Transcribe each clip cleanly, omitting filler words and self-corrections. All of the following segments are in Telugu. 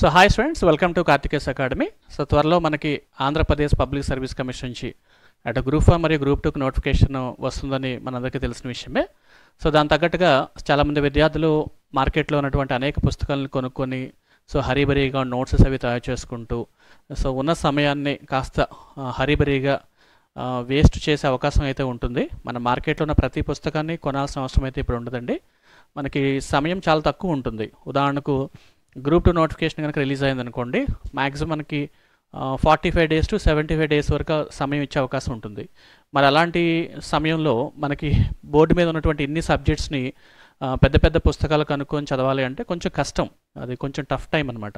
So hi students, welcome to Karthikes academy. So త్వరలో మనకి ఆంధ్రప్రదేశ్ పబ్లిక్ సర్వీస్ కమిషన్ నుంచి అటు గ్రూప్ 1 మరియు గ్రూప్ 2కి నోటిఫికేషన్ వస్తుందని మనందరికీ తెలిసిన విషయమే. సో దాని తగ్గట్టుగా చాలామంది విద్యార్థులు మార్కెట్లో ఉన్నటువంటి అనేక పుస్తకాలను కొనుక్కొని సో హరీబరీగా నోట్సెస్ అవి తయారు చేసుకుంటూ సో ఉన్న సమయాన్ని కాస్త హరీబరీగా వేస్ట్ చేసే అవకాశం అయితే ఉంటుంది. మన మార్కెట్లో ఉన్న ప్రతి పుస్తకాన్ని కొనాల్సిన అవసరం అయితే ఇప్పుడు ఉండదండి. మనకి సమయం చాలా తక్కువ ఉంటుంది. ఉదాహరణకు గ్రూప్ 2 నోటిఫికేషన్ కనుక రిలీజ్ అయిందనుకోండి, మ్యాక్సిమం మనకి 45 days to 75 days వరకు సమయం ఇచ్చే అవకాశం ఉంటుంది. మరి అలాంటి సమయంలో మనకి బోర్డు మీద ఉన్నటువంటి ఇన్ని సబ్జెక్ట్స్ని పెద్ద పెద్ద పుస్తకాలు కనుక్కొని చదవాలి అంటే కొంచెం కష్టం, అది కొంచెం టఫ్ టైం అనమాట.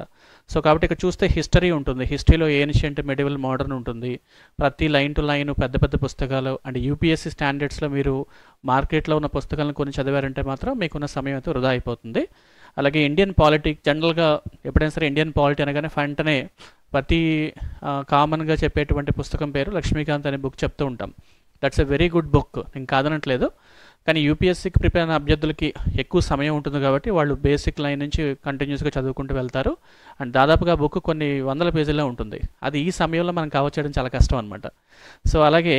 సో కాబట్టి ఇక్కడ చూస్తే హిస్టరీ ఉంటుంది, హిస్టరీలో ఏన్షియంట్, మెడివల్, మోడర్న్ ఉంటుంది. ప్రతి లైన్ టు లైన్ పెద్ద పెద్ద పుస్తకాలు అండ్ యూపీఎస్సీ స్టాండర్డ్స్లో మీరు మార్కెట్లో ఉన్న పుస్తకాలను కొన్ని చదివారంటే మాత్రం మీకున్న సమయం అయితే వృధా అయిపోతుంది. అలాగే ఇండియన్ పాలిటిక్స్, జనరల్గా ఎప్పుడైనా సరే ఇండియన్ పాలిటీ అనగానే వెంటనే ప్రతి కామన్గా చెప్పేటువంటి పుస్తకం పేరు లక్ష్మీకాంత్ అనే బుక్ చెప్తూ ఉంటాం. That's a very good book, నేను కాదనట్లేదు. కానీ యూపీఎస్సీకి ప్రిపేర్ అయిన అభ్యర్థులకి ఎక్కువ సమయం ఉంటుంది కాబట్టి వాళ్ళు బేసిక్ లైన్ నుంచి కంటిన్యూస్గా చదువుకుంటూ వెళ్తారు. అండ్ దాదాపుగా బుక్ కొన్ని 100 పేజీల్లో ఉంటుంది. అది ఈ సమయంలో మనం కవర్ చేయడం చాలా కష్టం అనమాట. సో అలాగే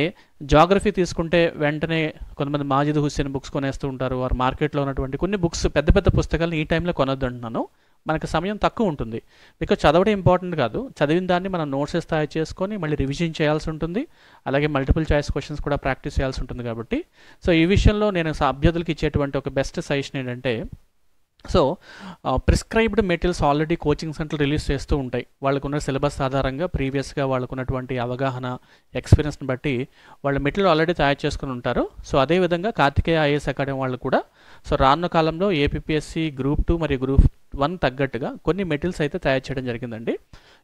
జాగ్రఫీ తీసుకుంటే వెంటనే కొంతమంది మాజిద్ హుస్సేన్ బుక్స్ కొనేస్తూ ఉంటారు. వారు మార్కెట్లో ఉన్నటువంటి కొన్ని బుక్స్, పెద్ద పెద్ద పుస్తకాలను ఈ టైంలో కొనొద్దు అంటున్నాను. మనకు సమయం తక్కువ ఉంటుంది. బికాజ్ చదవడం ఇంపార్టెంట్ కాదు, చదివిన దాన్ని మనం నోట్సెస్ తయారు చేసుకొని మళ్ళీ రివిజన్ చేయాల్సి ఉంటుంది. అలాగే మల్టిపుల్ చాయిస్ క్వశ్చన్స్ కూడా ప్రాక్టీస్ చేయాల్సి ఉంటుంది కాబట్టి సో ఈ విషయంలో నేను అభ్యర్థులకు ఇచ్చేటువంటి ఒక బెస్ట్ సజెషన్ ఏంటంటే, so prescribed materials already coaching సెంటర్లు రిలీజ్ చేస్తూ ఉంటాయి. వాళ్ళకున్న సిలబస్ ఆధారంగా ప్రీవియస్గా వాళ్ళకున్నటువంటి అవగాహన, ఎక్స్పీరియన్స్ని బట్టి వాళ్ళ మెటీరియల్ ఆల్రెడీ తయారు చేసుకుని ఉంటారు. సో అదేవిధంగా కార్తికేయ ఐఏఎస్ అకాడమీ వాళ్ళు కూడా సో రానున్న కాలంలో ఏపీఎస్సీ గ్రూప్ 2 మరియు గ్రూప్ 1 తగ్గట్టుగా కొన్ని మెటీరియల్స్ అయితే తయారు చేయడం జరిగిందండి.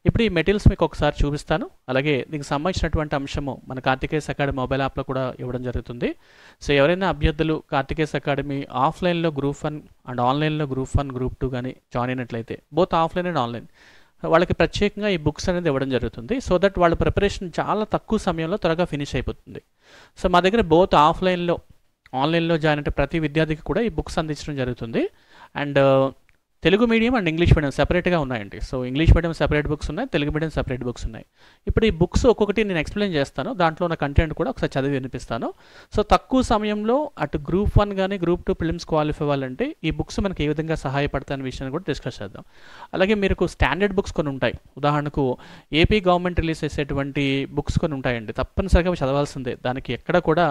ఇప్పుడు ఈ మెటీరియల్స్ మీకు ఒకసారి చూపిస్తాను. అలాగే దీనికి సంబంధించినటువంటి అంశము మన కార్తికేయస్ అకాడమీ మొబైల్ యాప్లో కూడా ఇవ్వడం జరుగుతుంది. సో ఎవరైనా అభ్యర్థులు కార్తికేయస్ అకాడమీ ఆఫ్లైన్లో గ్రూప్ 1 అండ్ ఆన్లైన్లో గ్రూప్ 1, గ్రూప్ 2 కానీ జాయిన్ అయినట్లయితే, బోత్ ఆఫ్లైన్ అండ్ ఆన్లైన్, వాళ్ళకి ప్రత్యేకంగా ఈ బుక్స్ అనేది ఇవ్వడం జరుగుతుంది. సో దట్ వాళ్ళ ప్రిపరేషన్ చాలా తక్కువ సమయంలో త్వరగా ఫినిష్ అయిపోతుంది. సో మా దగ్గర బోత్ ఆఫ్లైన్లో, ఆన్లైన్లో జాయిన్ అంటే ప్రతి విద్యార్థికి కూడా ఈ బుక్స్ అందించడం జరుగుతుంది. And Telugu medium and English medium సెపరేట్గా ఉన్నాయండి. So English medium separate books ఉన్నాయి, తెలుగు మీడియం సెపరేట్ బుక్స్ ఉన్నాయి. ఇప్పుడు ఈ బుక్స్ ఒక్కొక్కటి నేను ఎక్స్ప్లెయిన్ చేస్తాను, దాంట్లో ఉన్న కంటెంట్ కూడా ఒకసారి చదివి వినిపిస్తాను. సో తక్కువ సమయంలో అటు గ్రూప్ 1 కానీ గ్రూప్ 2 ప్రిలిమ్స్ క్వాలిఫై అవ్వాలంటే ఈ బుక్స్ మనకి ఏ విధంగా సహాయపడతాయనే విషయాన్ని కూడా డిస్కస్ చేద్దాం. అలాగే మీకు స్టాండర్డ్ బుక్స్ కొన్ని ఉంటాయి. ఉదాహరణకు ఏపీ గవర్నమెంట్ రిలీజ్ చేసేటువంటి బుక్స్ కొన్ని ఉంటాయండి, తప్పనిసరిగా చదవాల్సిందే. దానికి ఎక్కడ కూడా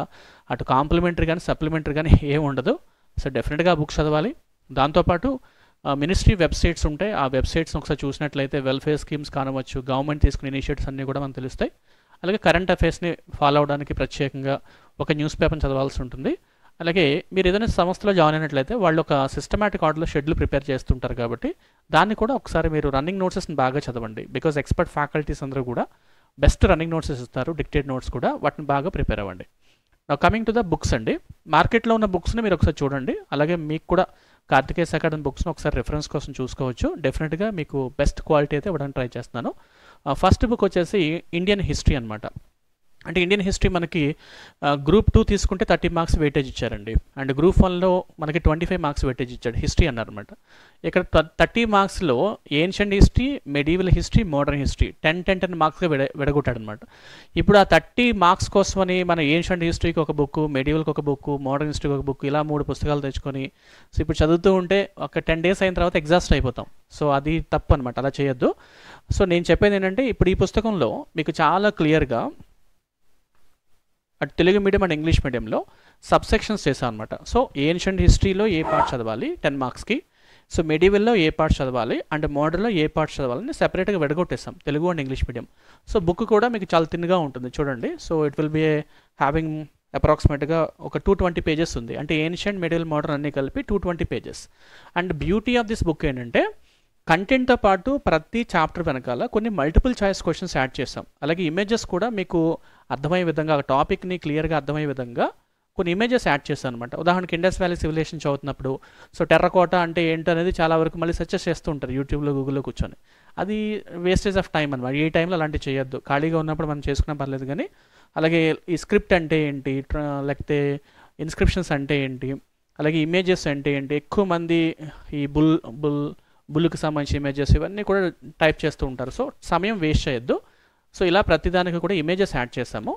అటు కాంప్లిమెంటరీ కానీ సప్లిమెంటరీ కానీ ఏమి ఉండదు. సో డెఫినెట్గా బుక్స్ చదవాలి. దాంతోపాటు మినిస్ట్రీ వెబ్సైట్స్ ఉంటాయి, ఆ వెబ్సైట్స్ని ఒకసారి చూసినట్లయితే వెల్ఫేర్ స్కీమ్స్ కానవచ్చు, గవర్నమెంట్ తీసుకునే ఇనిషియేటివ్స్ అన్నీ కూడా మనకు తెలుస్తాయి. అలాగే కరెంట్ అఫైర్స్ని ఫాలో అవడానికి ప్రత్యేకంగా ఒక న్యూస్ పేపర్ని చదవాల్సి ఉంటుంది. అలాగే మీరు ఏదైనా సంస్థలో జాయిన్ అయినట్లయితే వాళ్ళు ఒక సిస్టమాటిక్ ఆర్డర్లో షెడ్యూల్ ప్రిపేర్ చేస్తుంటారు కాబట్టి దాన్ని కూడా ఒకసారి మీరు రన్నింగ్ నోట్సెస్ని బాగా చదవండి. బికాజ్ ఎక్స్పర్ట్ ఫ్యాకల్టీస్ అందరూ కూడా బెస్ట్ రన్నింగ్ నోట్సెస్ ఇస్తారు, డిక్టేట్ నోట్స్ కూడా, వాటిని బాగా ప్రిపేర్ అవ్వండి. నా కమింగ్ టు ద బుక్స్ అండి, మార్కెట్లో ఉన్న బుక్స్ని మీరు ఒకసారి చూడండి. అలాగే మీకు కూడా కార్తికేయస్ అకాడమీ బుక్స్ని ఒకసారి రిఫరెన్స్ కోసం చూసుకోవచ్చు. డెఫినెట్గా మీకు బెస్ట్ క్వాలిటీ అయితే ఇవ్వడానికి ట్రై చేస్తున్నాను. ఫస్ట్ బుక్ వచ్చేసి ఇండియన్ హిస్టరీ అనమాట. అంటే ఇండియన్ హిస్టరీ మనకి గ్రూప్ 2 తీసుకుంటే 30 మార్క్స్ వెయిటేజ్ ఇచ్చారండి. అండ్ గ్రూప్ 1లో మనకి 25 మార్క్స్ వెయిటేజ్ ఇచ్చాడు, హిస్టరీ అన్నారనమాట. ఇక్కడ 30 మార్క్స్లో ancient history, medieval history, modern history 10 మార్క్స్గా విడగొట్టాడు అనమాట. ఇప్పుడు ఆ 30 మార్క్స్ కోసమని మన ఏన్షియంట్ హిస్టరీకి ఒక బుక్, మెడివల్కి ఒక బుక్, మోడర్న్ హిస్టరీకి ఒక బుక్, ఇలా 3 పుస్తకాలు తెచ్చుకొని సో ఇప్పుడు చదువుతూ ఉంటే ఒక 10 days అయిన తర్వాత ఎగ్జాస్ట్ అయిపోతాం. సో అది తప్పు అనమాట, అలా చేయొద్దు. సో నేను చెప్పేది ఏంటంటే, ఇప్పుడు ఈ పుస్తకంలో మీకు చాలా క్లియర్గా అటు తెలుగు మీడియం అండ్ ఇంగ్లీష్ మీడియంలో సబ్సెక్షన్స్ చేశాను అనమాట. సో ఏన్షియంట్ హిస్టరీలో ఏ పార్ట్ చదవాలి 10 మార్క్స్కి, సో మెడివల్లో ఏ పార్ట్ చదవాలి అండ్ మోడర్న్లో ఏ పార్ట్ చదవాలని సెపరేట్గా విడగొట్టేస్తాం, Telugu and English medium. So book కూడా మీకు చాలా తిన్గా ఉంటుంది చూడండి. So it will be having అప్రాక్సిమేట్గా ఒక 220 పేజెస్ ఉంది. అంటే ఏన్షియంట్, మెడివల్, మోడర్న్ అన్నీ కలిపి 220 pages. And beauty of this book ఏంటంటే, కంటెంట్తో పాటు ప్రతి చాప్టర్ వెనకాల కొన్ని మల్టిపుల్ చాయిస్ క్వశ్చన్స్ యాడ్ చేస్తాం. అలాగే ఇమేజెస్ కూడా మీకు అర్థమయ్యే విధంగా, ఆ టాపిక్ని క్లియర్గా అర్థమయ్యే విధంగా కొన్ని ఇమేజెస్ యాడ్ చేస్తాను అనమాట. ఉదాహరణకి ఇండస్ వ్యాలీ సివిలైజేషన్ చదువుతున్నప్పుడు సో టెర్రకోట అంటే ఏంటనేది చాలా వరకు మళ్ళీ సెర్చెస్ చేస్తూ ఉంటారు యూట్యూబ్లో, గూగుల్లో కూర్చొని. అది వేస్టేజ్ ఆఫ్ టైం అనమాట. ఈ టైంలో అలాంటివి చేయొద్దు, ఖాళీగా ఉన్నప్పుడు మనం చేసుకున్నా పర్లేదు. కానీ అలాగే ఈ స్క్రిప్ట్ అంటే ఏంటి, లేకపోతే ఇన్స్క్రిప్షన్స్ అంటే ఏంటి, అలాగే ఇమేజెస్ అంటే ఏంటి, ఎక్కువ మంది ఈ బుల్ బుల్కి సంబంధించి ఇమేజెస్ ఇవన్నీ కూడా టైప్ చేస్తూ ఉంటారు. సో సమయం వేస్ట్ చేయొద్దు. సో ఇలా ప్రతిదానికి కూడా ఇమేజెస్ యాడ్ చేసాము.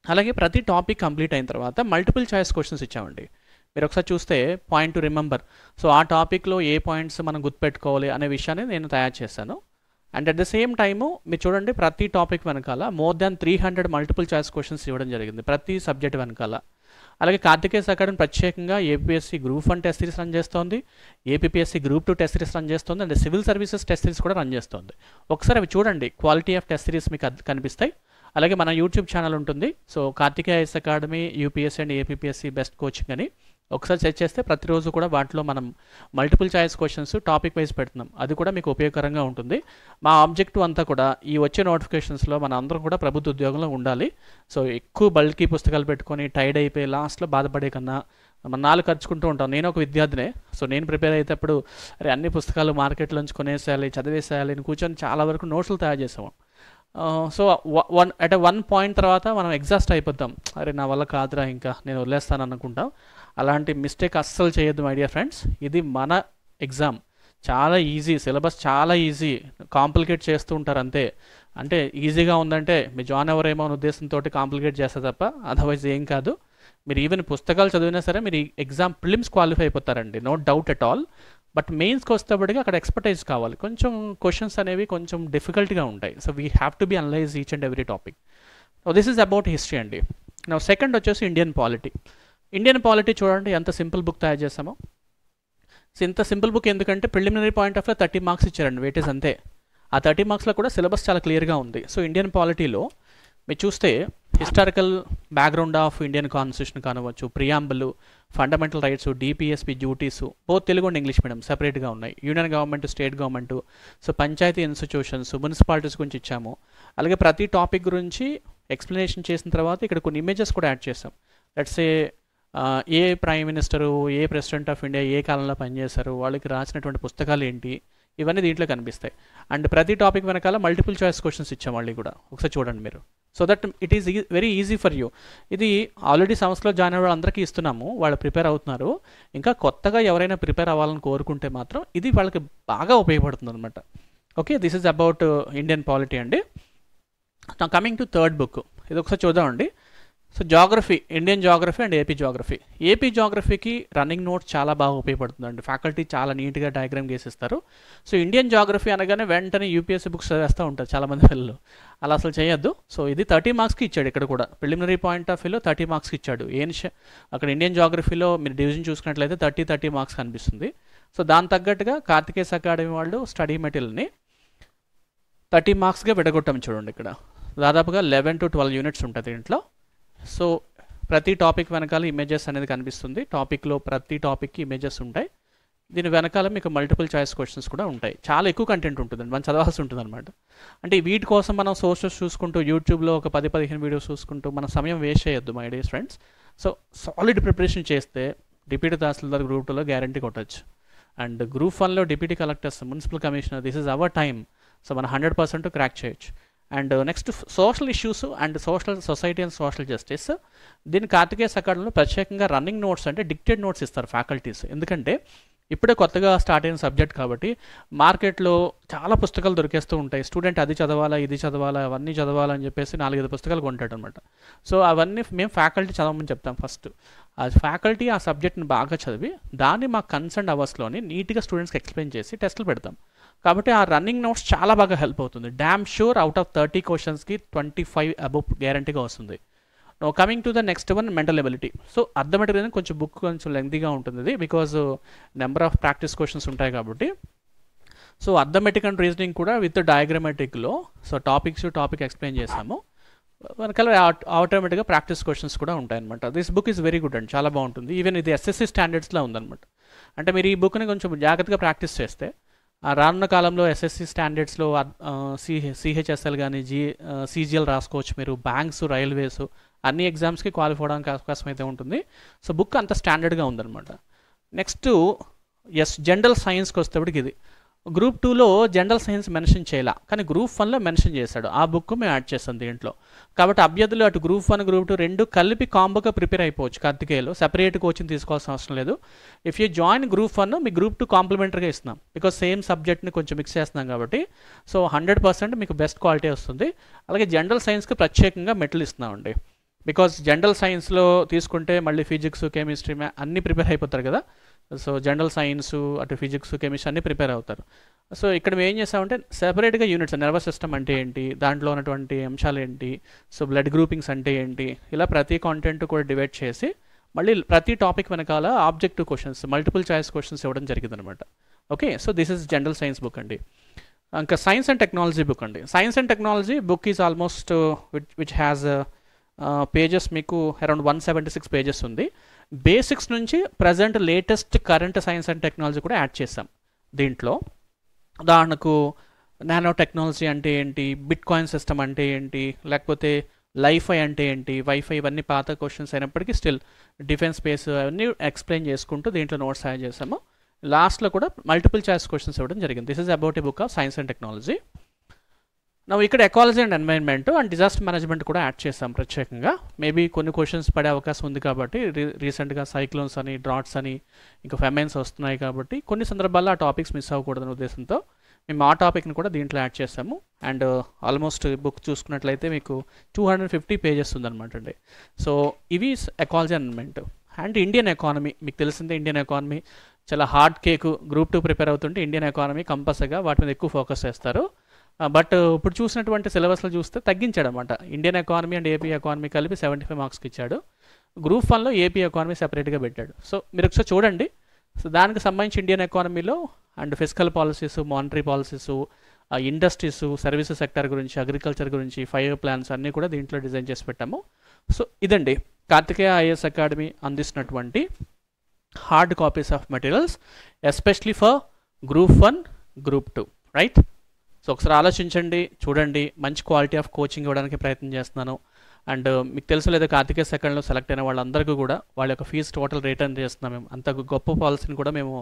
అలాగే ప్రతి టాపిక్ కంప్లీట్ అయిన తర్వాత మల్టిపుల్ చాయిస్ క్వశ్చన్స్ ఇచ్చామండి. మీరు ఒకసారి చూస్తే పాయింట్ టు రిమెంబర్, సో ఆ టాపిక్లో ఏ పాయింట్స్ మనం గుర్తుపెట్టుకోవాలి అనే విషయాన్ని నేను తయారు చేశాను. And at the same time మీరు చూడండి ప్రతి టాపిక్ వెనకాల more than 300 multiple choice questions ఇవ్వడం జరిగింది ప్రతి సబ్జెక్ట్ వెనకాల. అలాగే కార్తికేయ అకాడమీ ప్రత్యేకంగా APSC group 1 test series run చేస్తోంది, APSC group 2 test series run చేస్తుంది, and civil services test series కూడా రన్ చేస్తుంది. ఒకసారి అవి చూడండి, క్వాలిటీ ఆఫ్ టెస్ట్ సిరీస్ మీకు కనిపిస్తాయి. అలాగే మన యూట్యూబ్ ఛానల్ ఉంటుంది, so Karthikeya Academy UPSC and APSC best coaching అని ఒకసారి సెర్చ్ చేస్తే ప్రతిరోజు కూడా వాటిలో మనం multiple choice questions topic wise పెడుతున్నాం. అది కూడా మీకు ఉపయోగకరంగా ఉంటుంది. మా ఆబ్జెక్టివ్ అంతా కూడా ఈ వచ్చే నోటిఫికేషన్స్లో మన అందరం కూడా ప్రభుత్వ ఉద్యోగంలో ఉండాలి. సో ఎక్కువ బల్కీ పుస్తకాలు పెట్టుకొని టైడ్ అయిపోయి లాస్ట్లో బాధపడే కన్నా మన 4 ఖర్చుకుంటూ ఉంటాం. నేను ఒక విద్యార్థినే, సో నేను ప్రిపేర్ అయ్యేటప్పుడు అరే అన్ని పుస్తకాలు మార్కెట్లోంచి కొనేసేయాలి, చదివేసేయాలి అని కూర్చొని చాలా వరకు నోట్స్లు తయారు చేసాము. సో వన్ పాయింట్ తర్వాత మనం ఎగ్జాస్ట్ అయిపోతాం, అరే నా వల్ల కాదురా ఇంకా నేను వదిలేస్తాను అనుకుంటాం. అలాంటి మిస్టేక్ అస్సలు చేయొద్దు మై డియర్ ఫ్రెండ్స్. ఇది మన ఎగ్జామ్, చాలా ఈజీ, సిలబస్ చాలా ఈజీ, కాంప్లికేట్ చేస్తూ ఉంటారు అంతే. అంటే ఈజీగా ఉందంటే మీ జాన్ ఎవరేమో అనే ఉద్దేశంతో కాంప్లికేట్ చేస్తే తప్ప అదర్వైజ్ ఏం కాదు. మీరు ఈవెన్ పుస్తకాలు చదివినా సరే మీరు ఎగ్జామ్ ప్రిలిమ్స్ క్వాలిఫై అయిపోతారండి, no doubt at all. But మెయిన్స్కి వస్తేప్పటికి అక్కడ ఎక్స్పర్టైజ్ కావాలి, కొంచెం క్వశ్చన్స్ అనేవి కొంచెం డిఫికల్ట్గా ఉంటాయి. So we have to be analyse each and every topic. This is about history అండి. నా సెకండ్ వచ్చేసి ఇండియన్ పాలిటీ. ఇండియన్ పాలిటీ చూడండి ఎంత సింపుల్ బుక్ తయారు చేసామో. సో ఇంత సింపుల్ బుక్ ఎందుకంటే ప్రిలిమినరీ పాయింట్ ఆఫ్ 30 మార్క్స్ ఇచ్చారండి, వెయిటేజ్ అంతే. ఆ 30 మార్క్స్లో కూడా సిలబస్ చాలా క్లియర్గా ఉంది. సో ఇండియన్ పాలిటీలో మీరు చూస్తే historical background of Indian constitution కానివచ్చు, preamble, fundamental rights, DPSP duties, both Telugu and English medium సెపరేట్గా ఉన్నాయి. Union government, state government, so panchayati institutions, municipalities గురించి ఇచ్చాము. అలాగే ప్రతి టాపిక్ గురించి ఎక్స్ప్లెనేషన్ చేసిన తర్వాత ఇక్కడ కొన్ని ఇమేజెస్ కూడా యాడ్ చేసాం. లెట్స్ ఏ ప్రైమ్ మినిస్టరు, ఏ ప్రెసిడెంట్ ఆఫ్ ఇండియా ఏ కాలంలో పనిచేశారు, వాళ్ళకి రాసినటువంటి పుస్తకాలు ఏంటి, ఇవన్నీ దీంట్లో కనిపిస్తాయి. అండ్ ప్రతి టాపిక్ వెనకాల మల్టిపుల్ చాయిస్ క్వశ్చన్స్ ఇచ్చాం మళ్ళీ కూడా, ఒకసారి చూడండి మీరు. So that it is very easy for you. ఇది ఆల్రెడీ సంస్థలో జాయిన్ అయ్యే వాళ్ళందరికీ ఇస్తున్నాము, వాళ్ళు ప్రిపేర్ అవుతున్నారు. ఇంకా కొత్తగా ఎవరైనా ప్రిపేర్ అవ్వాలని కోరుకుంటే మాత్రం ఇది వాళ్ళకి బాగా ఉపయోగపడుతుంది అనమాట. Okay, this is about Indian polity అండి. నా కమింగ్ టు థర్డ్ బుక్, ఇది ఒకసారి చూద్దామండి. So geography, Indian geography and AP geography. ఏపీ జాగ్రఫీకి రన్నింగ్ నోట్స్ చాలా బాగా ఉపయోగపడుతుందండి, ఫ్యాకల్టీ చాలా నీట్గా డయాగ్రామ్ గీసిస్తారు. సో ఇండియన్ జాగ్రఫీ అనగానే వెంటనే యూపీఎస్సీ బుక్స్ చదివేస్తూ ఉంటారు చాలామంది పిల్లలు, అలా అసలు చేయొద్దు. సో ఇది 30 మార్క్స్కి ఇచ్చాడు, ఇక్కడ కూడా ప్రిలిమినరీ పాయింట్ ఆఫ్ వ్యూలో 30 మార్క్స్కి ఇచ్చాడు. అక్కడ ఇండియన్ జాగ్రఫీలో మీరు డివిజన్ చూసుకున్నట్లయితే 30 మార్క్స్ కనిపిస్తుంది. సో దాని తగ్గట్టుగా కార్తికేయ అకాడమీ వాళ్ళు స్టడీ మెటీరియల్ని 30 మార్క్స్గా విడగొట్టాము చూడండి. ఇక్కడ దాదాపుగా 11 to 12 యూనిట్స్ ఉంటుంది దీంట్లో. సో ప్రతి టాపిక్ వెనకాల ఇమేజెస్ అనేది కనిపిస్తుంది, టాపిక్లో ప్రతి టాపిక్కి ఇమేజెస్ ఉంటాయి. దీని వెనకాల మీకు మల్టిపుల్ చాయిస్ క్వశ్చన్స్ కూడా ఉంటాయి. చాలా ఎక్కువ కంటెంట్ ఉంటుందండి, మనం చదవాల్సి ఉంటుంది అనమాట. అంటే వీటి కోసం మనం సోర్సెస్ చూసుకుంటూ యూట్యూబ్లో ఒక 10-15 వీడియోస్ చూసుకుంటూ మన సమయం వేస్ట్ చేయొద్దు my dear friends. So solid preparation చేస్తే డిప్యూటీ తహసీల్దార్ గ్రూప్ 2లో గ్యారంటీ కొట్టచ్చు. అండ్ గ్రూప్ 1లో deputy collectors, municipal commissioner, this is our time. So మనం 100% క్రాక్ చేయొచ్చు. And next social issues and society and social justice. దీని కార్తికేయ అకాడమీలో ప్రత్యేకంగా రన్నింగ్ నోట్స్ అంటే డిక్టెడ్ నోట్స్ ఇస్తారు ఫ్యాకల్టీస్. ఎందుకంటే ఇప్పుడే కొత్తగా స్టార్ట్ అయిన సబ్జెక్ట్ కాబట్టి మార్కెట్లో చాలా పుస్తకాలు దొరికేస్తూ ఉంటాయి. స్టూడెంట్ అది చదవాలా, ఇది చదవాలా, అవన్నీ చదవాలని చెప్పేసి 4-5 పుస్తకాలు కొంటాడు అనమాట. సో అవన్నీ మేము ఫ్యాకల్టీ చదవమని చెప్తాం. ఫస్ట్ ఆ ఫ్యాకల్టీ ఆ సబ్జెక్ట్ని బాగా చదివి దాన్ని మా కన్సర్న్ అవర్స్లోని నీట్గా స్టూడెంట్స్కి ఎక్స్ప్లెయిన్ చేసి టెస్టులు పెడతాం. కాబట్టి ఆ రన్నింగ్ నోట్స్ చాలా బాగా హెల్ప్ అవుతుంది. డ్యామ్ షూర్ అవుట్ ఆఫ్ 30 క్వశ్చన్స్కి 25 అబోవ్ గ్యారంటీగా వస్తుంది. No coming to the next one, mental ability. So arithmetic కొంచెం బుక్ కొంచెం లెంగ్తీగా ఉంటుంది ఇది, because number of practice questions ఉంటాయి కాబట్టి. సో అర్థమెటిక్ అండ్ రీజనింగ్ కూడా విత్ డయాగ్రమెటిక్లో సో టాపిక్ ఎక్స్ప్లెయిన్ చేసాము. మనకల్లా ఆటోమేటిక్గా ప్రాక్టీస్ క్వశ్చన్స్ కూడా ఉంటాయన్నమాట. This book is very good అండి, చాలా బాగుంటుంది. ఈవెన్ ఇది ఎస్ఎస్సి స్టాండర్డ్స్లో ఉందన్నమాట. అంటే మీరు ఈ బుక్ని కొంచెం జాగ్రత్తగా ప్రాక్టీస్ చేస్తే రానున్న కాలంలో ఎస్ఎస్సి స్టాండర్డ్స్లో సిహెచ్ఎస్ఎల్ కానీ సిజిఎల్ రాసుకోవచ్చు మీరు. బ్యాంక్స్, రైల్వేస్ అన్ని ఎగ్జామ్స్కి క్వాలిఫై అవడానికి అవకాశం అయితే ఉంటుంది. సో బుక్ అంత స్టాండర్డ్గా ఉందన్నమాట. నెక్స్ట్ జనరల్ సైన్స్కి వస్తేప్పటికి ఇది గ్రూప్ 2లో జనరల్ సైన్స్ మెన్షన్ చేయాల, కానీ గ్రూప్ 1లో మెన్షన్ చేశాడు. ఆ బుక్ మేము యాడ్ చేస్తాం దీంట్లో. కాబట్టి అభ్యర్థులు అటు గ్రూప్ 1 గ్రూప్ 2 రెండు కలిపి కాంబోగా ప్రిపేర్ అయిపోవచ్చు. కార్తికేయలో సెపరేట్ కోచింగ్ తీసుకోవాల్సిన అవసరం లేదు. If you join group 1 me group 2 కాంప్లిమెంటరీగా ఇస్తున్నాం, బికాస్ సేమ్ సబ్జెక్ట్ని కొంచెం మిక్స్ చేస్తున్నాం కాబట్టి. సో 100% మీకు బెస్ట్ క్వాలిటీ వస్తుంది. అలాగే జనరల్ సైన్స్కి ప్రత్యేకంగా మెటీరియల్ ఇస్తున్నామండి. బికాస్ జనరల్ సైన్స్లో తీసుకుంటే మళ్ళీ ఫిజిక్స్ కెమిస్ట్రీ అన్నీ ప్రిపేర్ అయిపోతారు కదా. సో జనరల్ సైన్స్ అటు ఫిజిక్స్ కెమిస్ట్రీ అన్నీ ప్రిపేర్ అవుతారు. సో ఇక్కడ మేము ఏం చేస్తామంటే సెపరేట్గా యూనిట్స్, నర్వస్ సిస్టమ్ అంటే ఏంటి, దాంట్లో ఉన్నటువంటి అంశాలు ఏంటి, సో బ్లడ్ గ్రూపింగ్స్ అంటే ఏంటి, ఇలా ప్రతి కాంటెంట్ కూడా డివైడ్ చేసి మళ్ళీ ప్రతి టాపిక్ వెనకాల objective questions, multiple choice questions ఇవ్వడం జరిగింది అనమాట. Okay, so this is general science book అండి. ఇంకా సైన్స్ అండ్ టెక్నాలజీ బుక్ అండి. Science and technology book is almost which has pages మీకు అరౌండ్ 176 పేజెస్ ఉంది. బేసిక్స్ నుంచి present latest current science and technology కూడా యాడ్ చేసాం దీంట్లో. ఉదాహరణకు నానో టెక్నాలజీ అంటే ఏంటి, బిట్ కాయిన్ సిస్టమ్ అంటే ఏంటి, లేకపోతే లైఫై అంటే ఏంటి, వైఫై, ఇవన్నీ పాత క్వశ్చన్స్ అయినప్పటికీ స్టిల్ డిఫెన్స్ స్పేస్ అవన్నీ ఎక్స్ప్లెయిన్ చేసుకుంటూ దీంట్లో నోట్స్ యాడ్ చేసాము. లాస్ట్లో కూడా మల్టిపుల్ చాయిస్ క్వశ్చన్స్ ఇవ్వడం జరిగింది. This is about a book of science and technology. నా ఇక్కడ ecology and environment and disaster management కూడా యాడ్ చేస్తాం ప్రత్యేకంగా. మేబీ కొన్ని క్వశ్చన్స్ పడే అవకాశం ఉంది కాబట్టి, రీసెంట్గా సైక్లోన్స్ అని, డ్రాట్స్ అని, ఇంకా ఫెమైన్స్ వస్తున్నాయి కాబట్టి కొన్ని సందర్భాల్లో ఆ టాపిక్స్ మిస్ అవ్వకూడదనే ఉద్దేశంతో మేము ఆ టాపిక్ని కూడా దీంట్లో యాడ్ చేస్తాము. అండ్ ఆల్మోస్ట్ బుక్ చూసుకున్నట్లయితే మీకు 250 పేజెస్ ఉందన్నమాట అండి. సో ఇవి ecology and environment. And Indian economy మీకు తెలిసిందే, ఇండియన్ ఎకానమీ చాలా హార్డ్ కేక్. గ్రూప్ 2 ప్రిపేర్ అవుతుంటే ఇండియన్ ఎకానమీ కంపల్సరీగా వాటి మీద ఎక్కువ ఫోకస్ చేస్తారు. బట్ ఇప్పుడు చూసినటువంటి సిలబస్లో చూస్తే తగ్గించాడు అనమాట. Indian economy and AP economy కలిపి 75 మార్క్స్కి ఇచ్చాడు. గ్రూప్ 1లో ఏపీ ఎకానమీ సెపరేట్గా పెట్టాడు. సో మీరు ఒకసారి చూడండి. సో దానికి సంబంధించి ఇండియన్ ఎకానమీలో and physical policies, monetary policies, industries, services sector గురించి, అగ్రికల్చర్ గురించి 5 ప్లాన్స్ అన్నీ కూడా దీంట్లో డిజైన్ చేసి పెట్టాము. సో ఇదండి కార్తికేయ ఐఏఎస్ అకాడమీ అందిస్తున్నటువంటి hard copies of materials especially for group 1 group 2 right. So ఒకసారి ఆలోచించండి, చూడండి. మంచి క్వాలిటీ ఆఫ్ కోచింగ్ ఇవ్వడానికి ప్రయత్నం చేస్తున్నాను. అండ్ మీకు తెలుసు లేదా కార్తికేయ సెకండ్లో సెలెక్ట్ అయిన వాళ్ళందరికీ కూడా వాళ్ళ యొక్క ఫీజు టోటల్ రిటర్న్ చేస్తున్నాం. మేము అంత గొప్ప పాలసీని కూడా మేము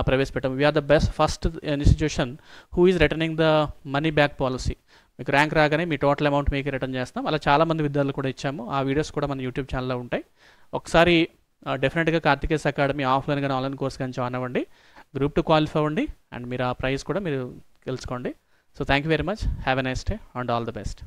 ప్రవేశపెట్టాము. We are the best first institution who is returning the money back policy. మీకు ర్యాంక్ రాగానే మీ టోటల్ అమౌంట్ మీకు రిటర్న్ చేస్తాం. అలా చాలామంది విద్యార్థులు కూడా ఇచ్చాము. ఆ వీడియోస్ కూడా మన యూట్యూబ్ ఛానల్లో ఉంటాయి. ఒకసారి డెఫినెట్గా కార్తికేయ అకాడమీ ఆఫ్లైన్ కానీ ఆన్లైన్ కోర్స్ కానీ జాయిన్ అవ్వండి. గ్రూప్ 2 క్వాలిఫై అవ్వండి అండ్ మీరు ఆ ప్రైస్ కూడా మీరు తెలుసుకోండి. So thank you very much. Have a nice day and all the best.